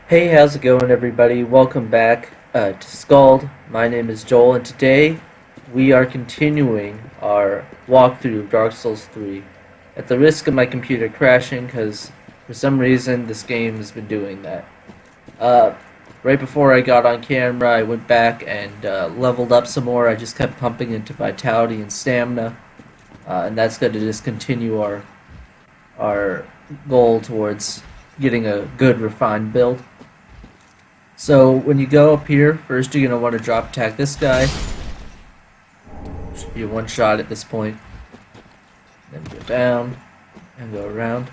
Hey, how's it going, everybody? Welcome back to Scald. My name is Joel, and today we are continuing our walkthrough of Dark Souls 3. At the risk of my computer crashing, because for some reason this game has been doing that. Uh, right before I got on camera, I went back and leveled up some more. I just kept pumping into vitality and stamina, and that's going to just continue our goal towards getting a good, refined build. So when you go up here, first you're going to want to drop attack this guy. Should be one shot at this point. Then go down and go around.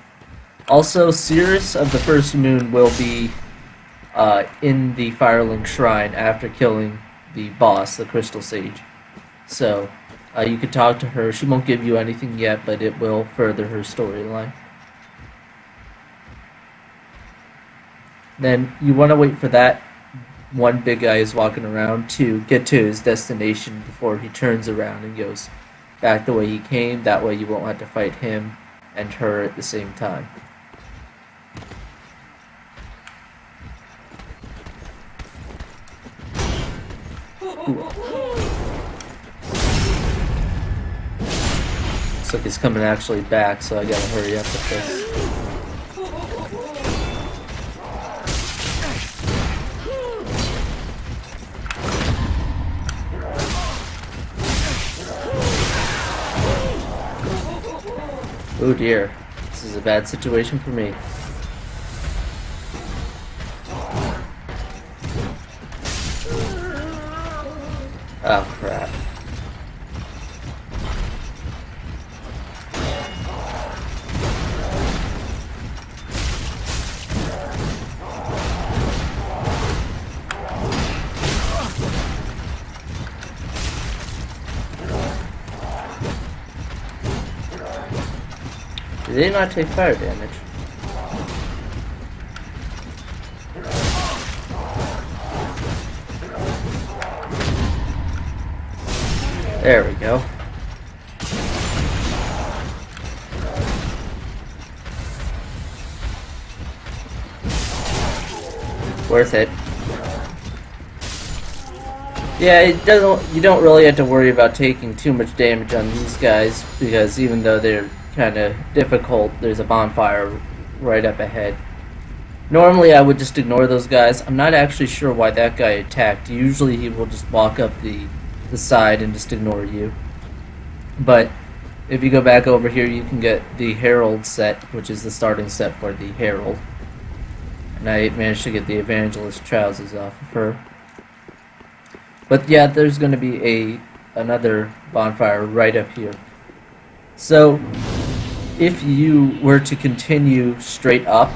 Also, Cirrus of the First Moon will be in the Firelink Shrine after killing the boss, the Crystal Sage. So you can talk to her. She won't give you anything yet, but it will further her storyline. Then you want to wait for that one big guy who's walking around to get to his destination before he turns around and goes back the way he came. That way you won't have to fight him and her at the same time. Ooh. Looks like he's coming actually back, so I gotta hurry up with this. Oh dear, this is a bad situation for me. Oh crap. Did they not take fire damage? There we go. Worth it. Yeah, you don't really have to worry about taking too much damage on these guys, because even though they're kind of difficult, there's a bonfire right up ahead. Normally I would just ignore those guys. I'm not actually sure why that guy attacked. Usually he will just walk up the side and just ignore you. But if you go back over here, you can get the Herald set, which is the starting set for the Herald. And I managed to get the Evangelist trousers off of her. But yeah, there's going to be another bonfire right up here. So if you were to continue straight up,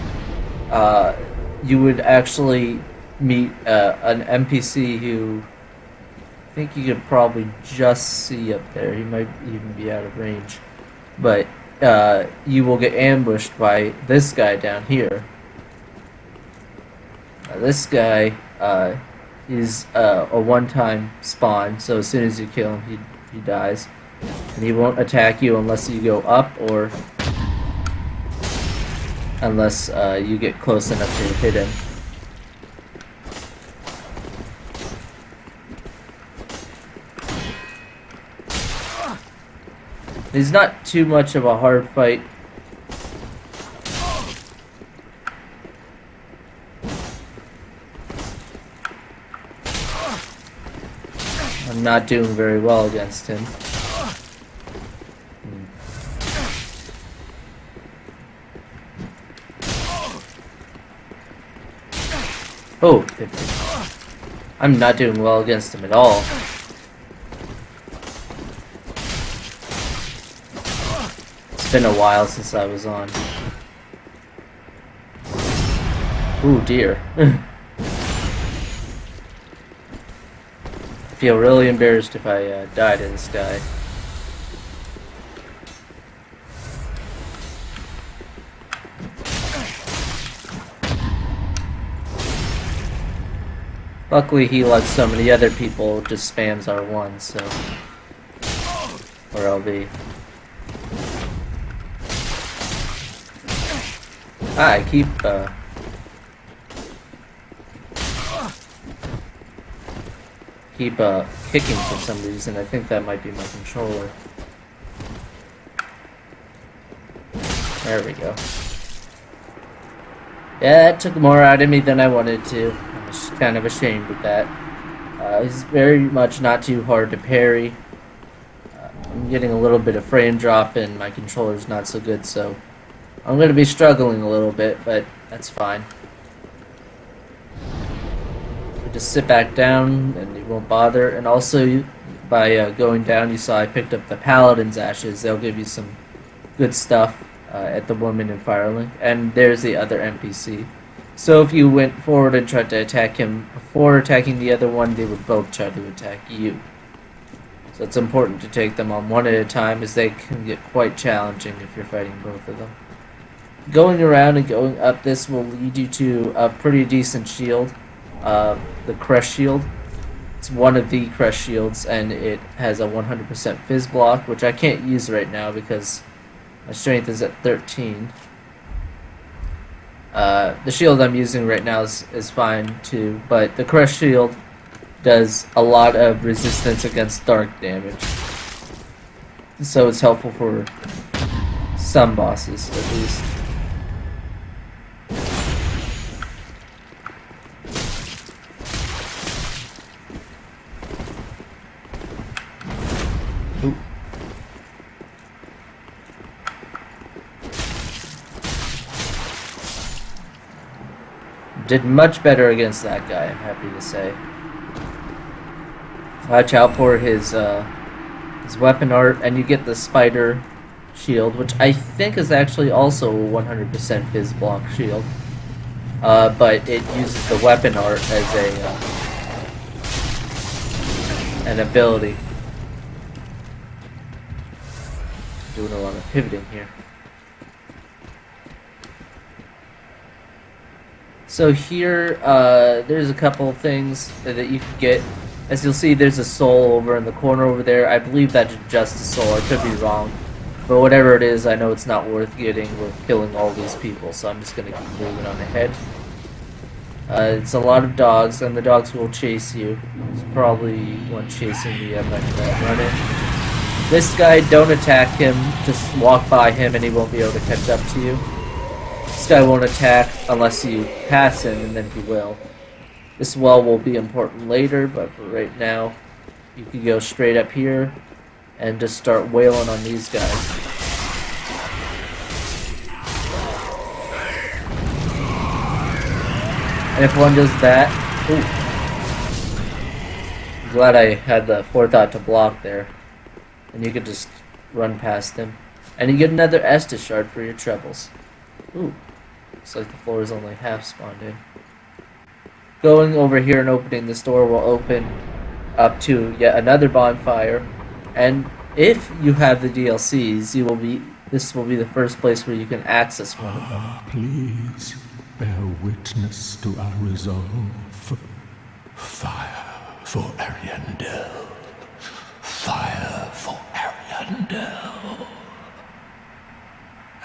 you would actually meet an NPC who I think you could probably just see up there. He might even be out of range. But you will get ambushed by this guy down here. This guy is a one-time spawn, so as soon as you kill him, he dies. And he won't attack you unless you go up, or unless you get close enough to hit him. He's not too much of a hard fight. I'm not doing very well against him. Oh, I'm not doing well against him at all. It's been a while since I was on. Ooh, dear. I feel really embarrassed if I die to this guy. Luckily, he, like so many other people, just spams R1, so... Or LB. I keep keep kicking for some reason. I think that might be my controller. There we go. Yeah, that took more out of me than I wanted to. I was kind of ashamed of that. He's very much not too hard to parry. I'm getting a little bit of frame drop and my controller's not so good, so I'm going to be struggling a little bit, but that's fine. Just sit back down and you won't bother. And also, by going down, you saw I picked up the Paladin's Ashes. They'll give you some good stuff at the Woman in Firelink. And there's the other NPC. So if you went forward and tried to attack him before attacking the other one, they would both try to attack you. So it's important to take them on one at a time, as they can get quite challenging if you're fighting both of them. Going around and going up this will lead you to a pretty decent shield. The Crush Shield. It's one of the Crush Shields, and it has a 100% Fizz block, which I can't use right now because my strength is at 13. The shield I'm using right now is fine too, but the Crush Shield does a lot of resistance against dark damage. So it's helpful for some bosses, at least. Ooh. Did much better against that guy, I'm happy to say. Watch out for his weapon art, and you get the spider shield, which I think is actually also a 100% Fizz block shield. But it uses the weapon art as an ability. Doing a lot of pivoting here. So here, there's a couple of things that you can get. As you'll see, there's a soul over in the corner over there. I believe that's just a soul. I could be wrong. But whatever it is, I know it's not worth getting. We're killing all these people, so I'm just going to keep moving on ahead. It's a lot of dogs, and the dogs will chase you. There's probably one chasing me up after that. Run it. This guy, don't attack him. Just walk by him, and he won't be able to catch up to you. This guy won't attack unless you pass him, and then he will. This wall will be important later, but for right now, you can go straight up here and just start wailing on these guys. And if one does that, ooh. I'm glad I had the forethought to block there. And you could just run past him. And you get another Estus shard for your trebles. Ooh. Looks like the floor is only half spawned in. Going over here and opening this door will open up to yet another bonfire. And if you have the DLCs, this will be the first place where you can access one of them. Please bear witness to our resolve. Fire for Ariandel. Fire for Ariandel.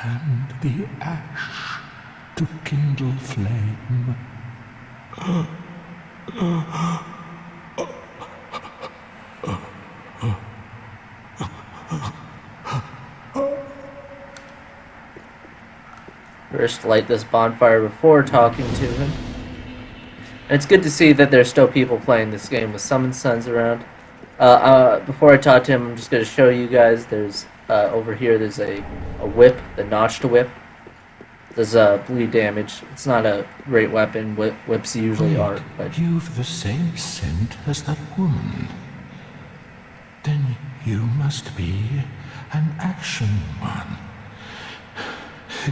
And the ash to kindle flame. First, light this bonfire before talking to him. And it's good to see that there's still people playing this game with Summon Suns around. Before I talk to him, I'm just going to show you guys. There's over here. There's a whip, the notched whip. Does bleed damage. It's not a great weapon. Whips usually are, but You've the same scent as that woman. Then you must be an action one.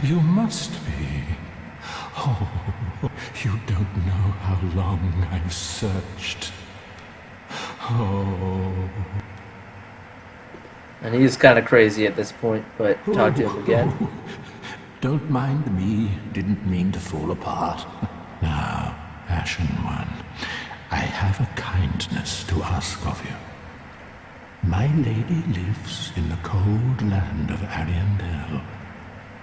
You must be. Oh, you don't know how long I've searched. Oh. And he's kind of crazy at this point, but talk to him again. Don't mind me, didn't mean to fall apart. Now, Ashen One, I have a kindness to ask of you. My lady lives in the cold land of Ariandel.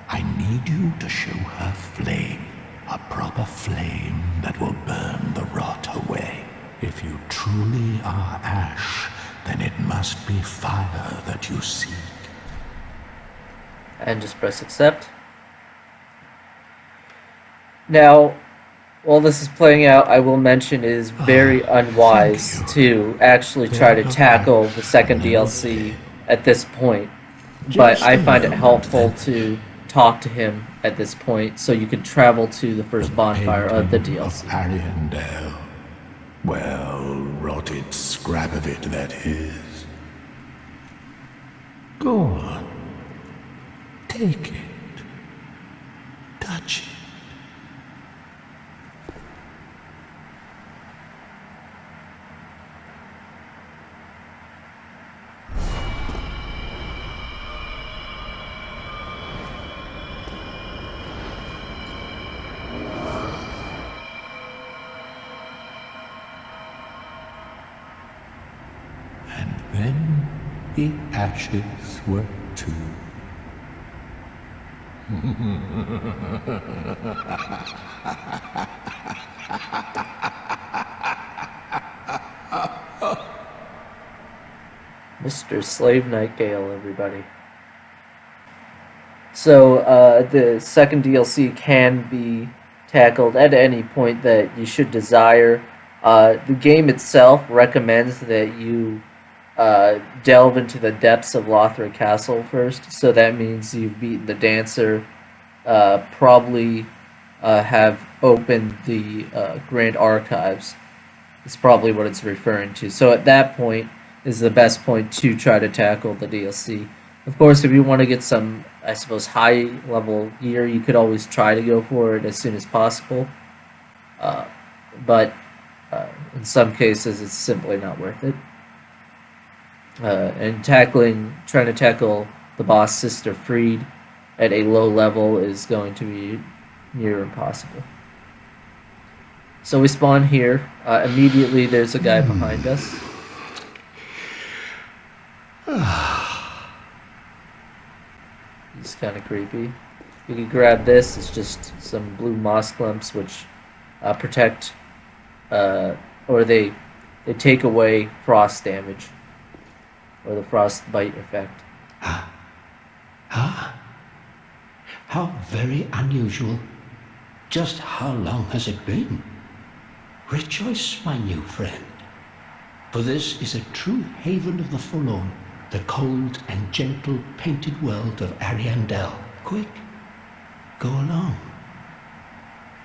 I need you to show her flame, a proper flame that will burn the rot away. If you truly are Ash, then it must be fire that you seek. And just press accept. Now, while this is playing out, I will mention it is very unwise to actually try to tackle the second DLC at this point. But I find it helpful to talk to him at this point so you can travel to the first bonfire of the DLC. Ariandel. Well, rotted scrap of it, that is. Go on. Take it. Touch it. Then the ashes were too. Mr. Slave Nightingale, everybody. So, the second DLC can be tackled at any point that you should desire. The game itself recommends that you delve into the depths of Lothra Castle first, so that means you've beaten the Dancer, probably have opened the Grand Archives. It's probably what it's referring to. So at that point is the best point to try to tackle the DLC. Of course, if you want to get some, I suppose, high-level gear, you could always try to go for it as soon as possible. But in some cases, it's simply not worth it. And trying to tackle the boss Sister Freed at a low level is going to be near impossible. So we spawn here. Immediately there's a guy behind us. He's kind of creepy. You can grab this. It's just some blue moss clumps which protect, or they take away frost damage. Or the frostbite effect. How very unusual. Just how long has it been? Rejoice, my new friend. For this is a true haven of the forlorn, the cold and gentle painted world of Ariandel. Quick, go along.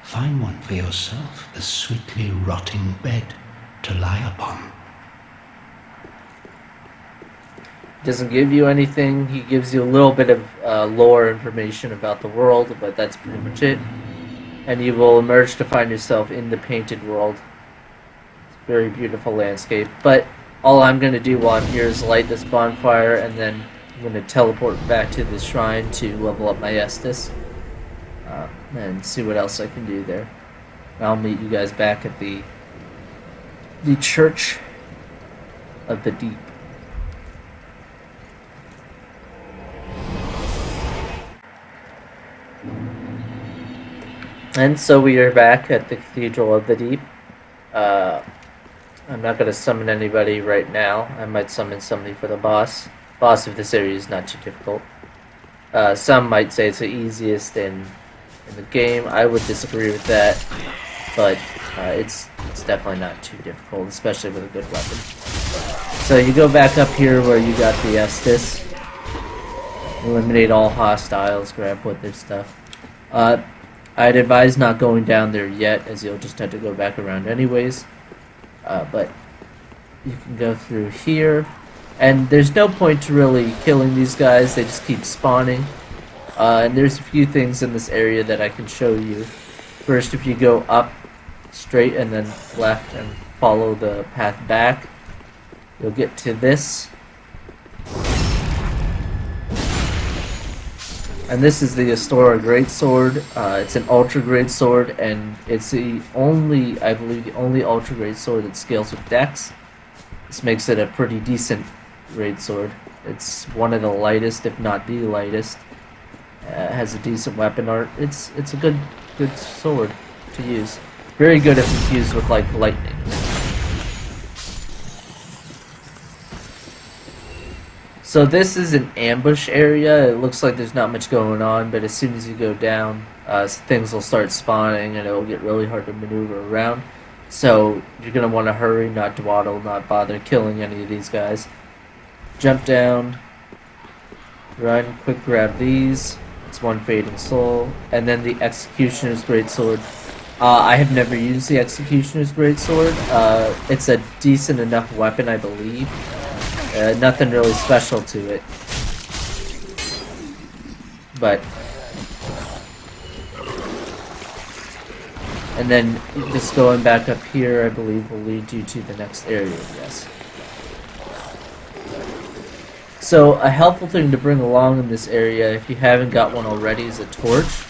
Find one for yourself, the sweetly rotting bed to lie upon. Doesn't give you anything. He gives you a little bit of lore information about the world, but that's pretty much it. And you will emerge to find yourself in the painted world. It's a very beautiful landscape. But all I'm going to do while I'm here is light this bonfire, and then I'm going to teleport back to the shrine to level up my Estus. And see what else I can do there. I'll meet you guys back at the Church of the Deep. And so we are back at the Cathedral of the Deep. I'm not going to summon anybody right now. I might summon somebody for the boss. Boss of this area is not too difficult. Some might say it's the easiest in the game. I would disagree with that, but it's definitely not too difficult, especially with a good weapon. So you go back up here where you got the Estus. Eliminate all hostiles, grab what their stuff. I'd advise not going down there yet, as you'll just have to go back around anyways. But you can go through here, and there's no point to really killing these guys. They just keep spawning. And there's a few things in this area that I can show you. First, if you go up straight and then left and follow the path back, you'll get to this. And this is the Astora Greatsword. It's an ultra great sword, and it's the only, I believe, the only ultra great sword that scales with Dex. This makes it a pretty decent great sword. It's one of the lightest, if not the lightest. Has a decent weapon art. It's a good sword to use. Very good if it's used with like lightning. So this is an ambush area. It looks like there's not much going on, but as soon as you go down, things will start spawning and it will get really hard to maneuver around. So you're going to want to hurry, not dawdle, not bother killing any of these guys. Jump down, run, quick grab these. It's one fading soul. And then the Executioner's Greatsword. I have never used the Executioner's Greatsword. It's a decent enough weapon, I believe. Nothing really special to it. But... And then just going back up here, I believe, will lead you to the next area, yes. So, a helpful thing to bring along in this area, if you haven't got one already, is a torch.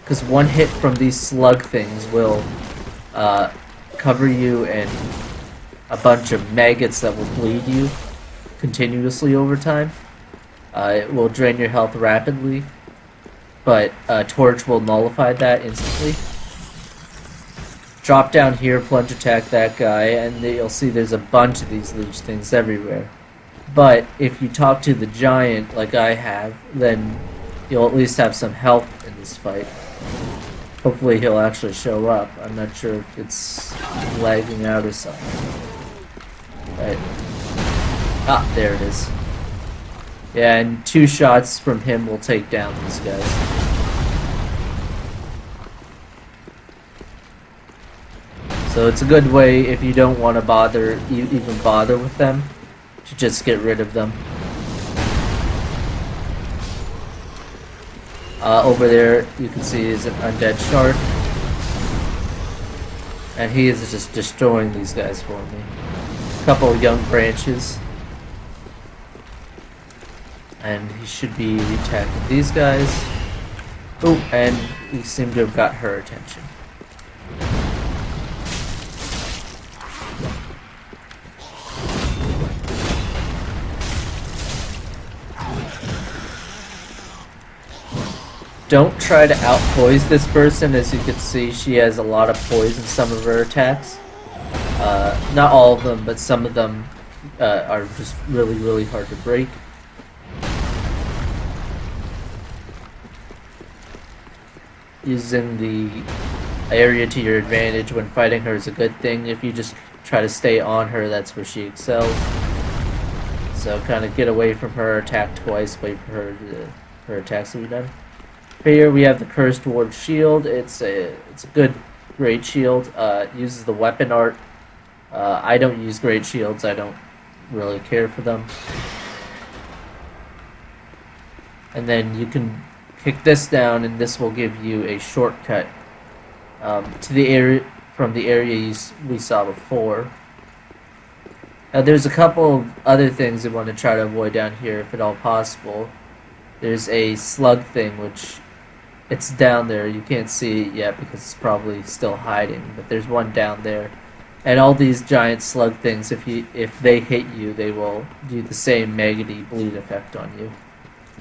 Because one hit from these slug things will cover you in a bunch of maggots that will bleed you continuously over time. It will drain your health rapidly, but a torch will nullify that instantly. Drop down here, plunge attack that guy, and you'll see there's a bunch of these leech things everywhere. But if you talk to the giant, like I have, then you'll at least have some help in this fight. Hopefully he'll actually show up. I'm not sure if it's lagging out or something. Right. Ah, there it is. Yeah, and 2 shots from him will take down these guys. So it's a good way, if you don't want to even bother with them, to just get rid of them. Over there, you can see is an undead shark. And he is just destroying these guys for me. A couple of young branches. And he should be attacking these guys. Oh, and we seem to have got her attention. Don't try to outpoise this person. As you can see, she has a lot of poise in some of her attacks. Not all of them, but some of them are just really, really hard to break. Using the area to your advantage when fighting her is a good thing. If you just try to stay on her, that's where she excels. So kind of get away from her, attack twice, wait for her attacks to be done. Here we have the Cursed Ward Shield. It's a good great shield. Uses the weapon art. I don't use great shields. I don't really care for them. And then you can kick this down, and this will give you a shortcut to the area from the area we saw before. Now there's a couple of other things you want to try to avoid down here, if at all possible. There's a slug thing, which it's down there. You can't see it yet because it's probably still hiding, but there's one down there. And all these giant slug things, if they hit you, they will do the same maggoty bleed effect on you.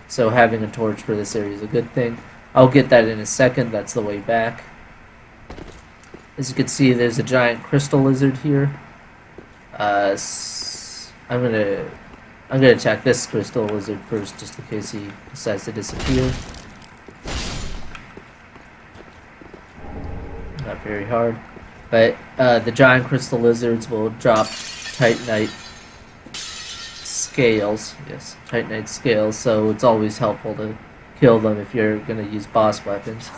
So having a torch for this area is a good thing. I'll get that in a second. That's the way back. As you can see, there's a giant crystal lizard here. I'm gonna attack this crystal lizard first, just in case he decides to disappear. Not very hard, but the giant crystal lizards will drop Titanite scales. Yes, Titanite scales. So it's always helpful to kill them if you're gonna use boss weapons.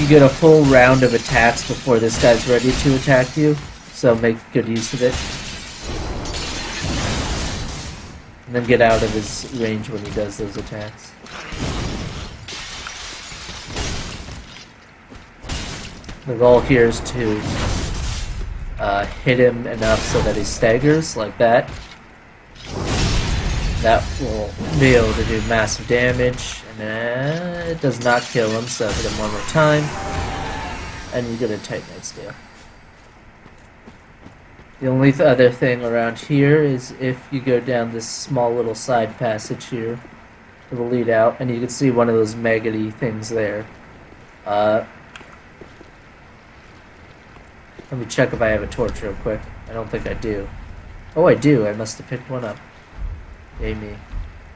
You get a full round of attacks before this guy's ready to attack you, so make good use of it. And then get out of his range when he does those attacks. The goal here is to hit him enough so that he staggers, like that. That will be able to do massive damage, and it does not kill him, so hit him one more time, and you get a Titanite scale. The only other thing around here is if you go down this small little side passage here, it will lead out, and you can see one of those maggoty things there. Let me check if I have a torch real quick. I don't think I do. Oh, I do. I must have picked one up. Yay me.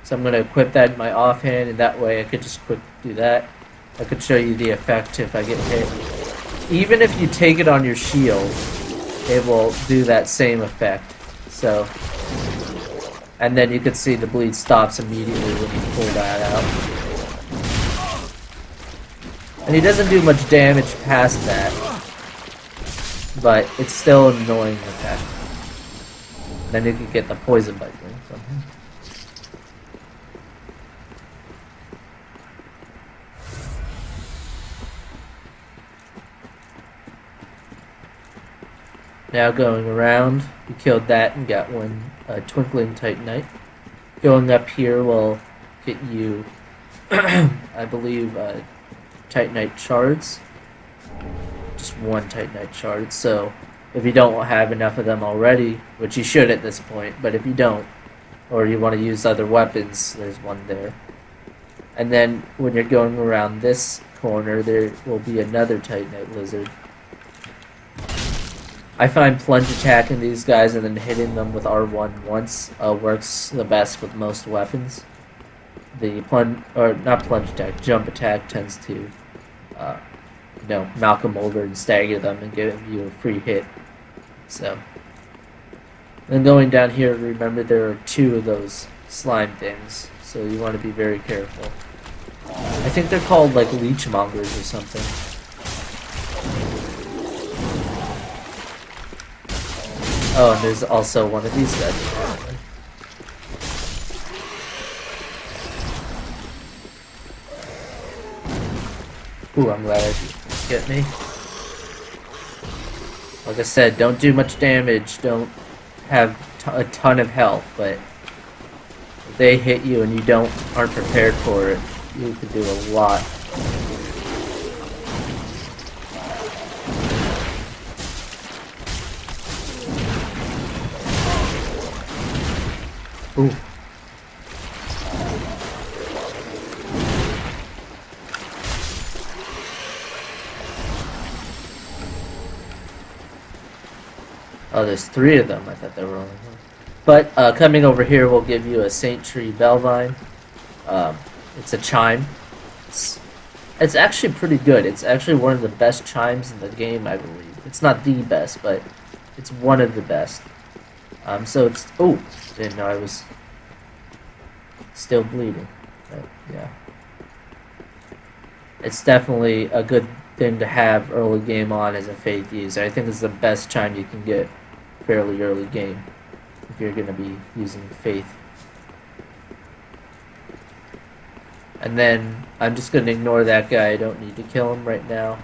So I'm going to equip that in my offhand, and that way I could just quick do that. I could show you the effect if I get hit. Even if you take it on your shield, it will do that same effect. So, and then you can see the bleed stops immediately when you pull that out. And he doesn't do much damage past that, but it's still an annoying effect. Then you can get the poison bite ring from him. Now going around, we killed that and got one Twinkling Titanite. Going up here will get you, I believe, Titanite shards. Just one Titanite shard. So if you don't have enough of them already, which you should at this point, but if you don't, or you want to use other weapons, there's one there. And then when you're going around this corner, there will be another Titanite lizard. I find plunge attacking these guys and then hitting them with R1 once works the best with most weapons. The jump attack tends to, Malcolm over and stagger them and give you a free hit. So, then going down here, remember there are 2 of those slime things, so you want to be very careful. I think they're called like leechmongers or something. Oh, and there's also one of these guys apparently. Ooh, I'm glad I didn't get me. Like I said, don't do much damage, don't have a ton of health, but if they hit you and you aren't prepared for it, you can do a lot. Ooh. Oh, there's 3 of them. I thought there were only 1. But coming over here will give you a Saint Tree Bellvine. It's a chime. It's actually pretty good. It's actually one of the best chimes in the game, I believe. It's not the best, but it's one of the best. So it's... Oh! Didn't know I was still bleeding. But, yeah. It's definitely a good thing to have early game on as a Faith user. I think it's the best chime you can get fairly early game if you're going to be using Faith. And then I'm just going to ignore that guy. I don't need to kill him right now.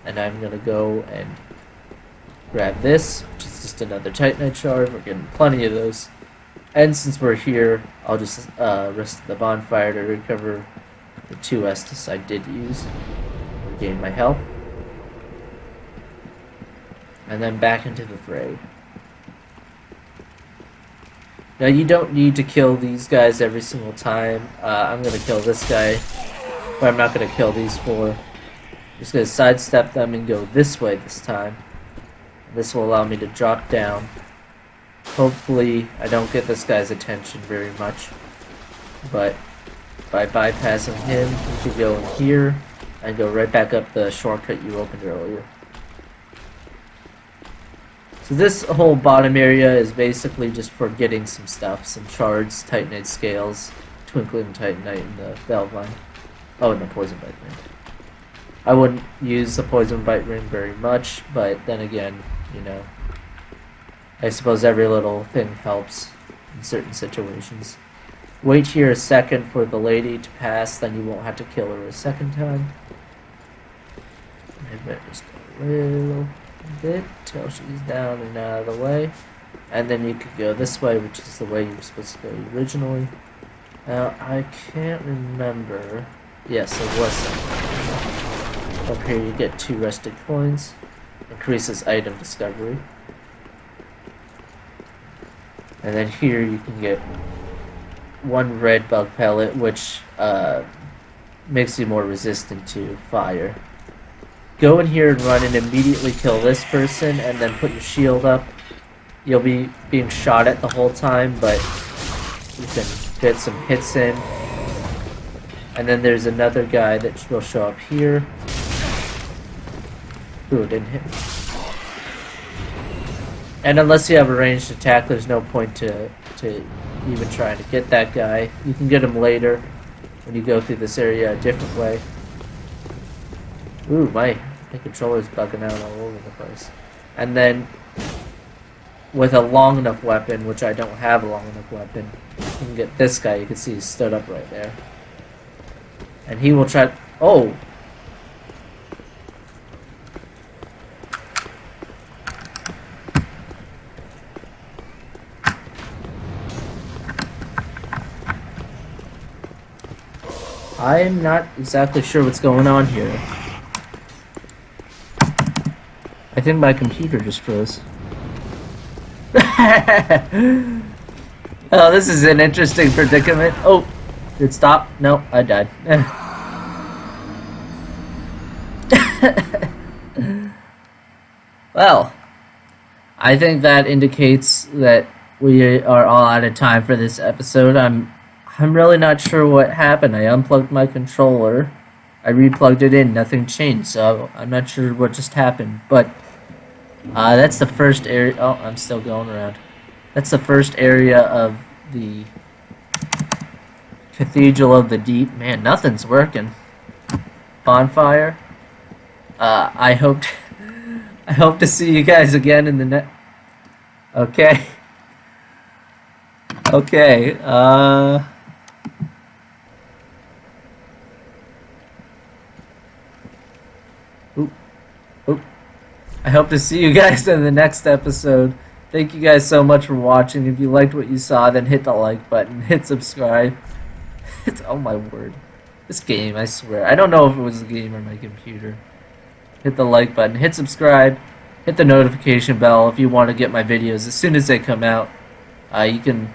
And I'm going to go and grab this, which is just another Titanite shard. We're getting plenty of those. And since we're here, I'll just risk the bonfire to recover the 2 Estus I did use. Regain my health. And then back into the fray. Now you don't need to kill these guys every single time. I'm going to kill this guy, but I'm not going to kill these 4. I'm just going to sidestep them and go this way this time. This will allow me to drop down. Hopefully I don't get this guy's attention very much, but by bypassing him, you can go in here and go right back up the shortcut you opened earlier. So this whole bottom area is basically just for getting some stuff, some shards, Titanite scales, Twinkling Titanite, and the Bellvine. Oh, and the Poison Bite Ring. I wouldn't use the Poison Bite Ring very much, but then again, I suppose every little thing helps in certain situations. Wait here a second for the lady to pass, then you won't have to kill her a second time. Maybe just a little bit till she's down and out of the way. And then you could go this way, which is the way you were supposed to go originally. Now, I can't remember. Yes, it was something. Up here you get 2 rested coins. Increases item discovery. And then here you can get 1 red bug pellet, which makes you more resistant to fire. Go in here and run and immediately kill this person, and then put your shield up. You'll be being shot at the whole time, but you can get some hits in. And then there's another guy that will show up here. Ooh, it didn't hit me. And unless you have a ranged attack, there's no point to even trying to get that guy. You can get him later when you go through this area a different way. Ooh, my controller's bugging out all over the place. And then with a long enough weapon, which I don't have a long enough weapon, you can get this guy. You can see he's stood up right there. And he will try... Oh! I'm not exactly sure what's going on here. I think my computer just froze. Oh, this is an interesting predicament. Oh, did it stop? No, I died. Well, I think that indicates that we are all out of time for this episode. I'm really not sure what happened. I unplugged my controller. I replugged it in. Nothing changed, so I'm not sure what just happened. But that's the first area. Oh, I'm still going around. That's the first area of the Cathedral of the Deep. Man, nothing's working. Bonfire. I hope to see you guys again in the next. Okay. Okay. I hope to see you guys in the next episode. Thank you guys so much for watching. If you liked what you saw, then hit the like button, hit subscribe. Oh my word. This game, I swear. I don't know if it was the game or my computer. Hit the like button, hit subscribe, hit the notification bell if you want to get my videos as soon as they come out. You can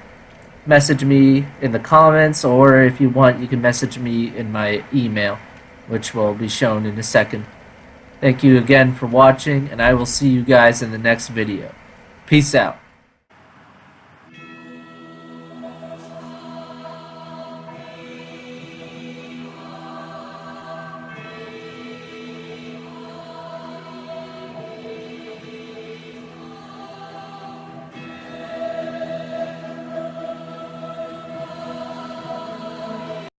message me in the comments, or if you want, you can message me in my email, which will be shown in a second. Thank you again for watching, and I will see you guys in the next video. Peace out.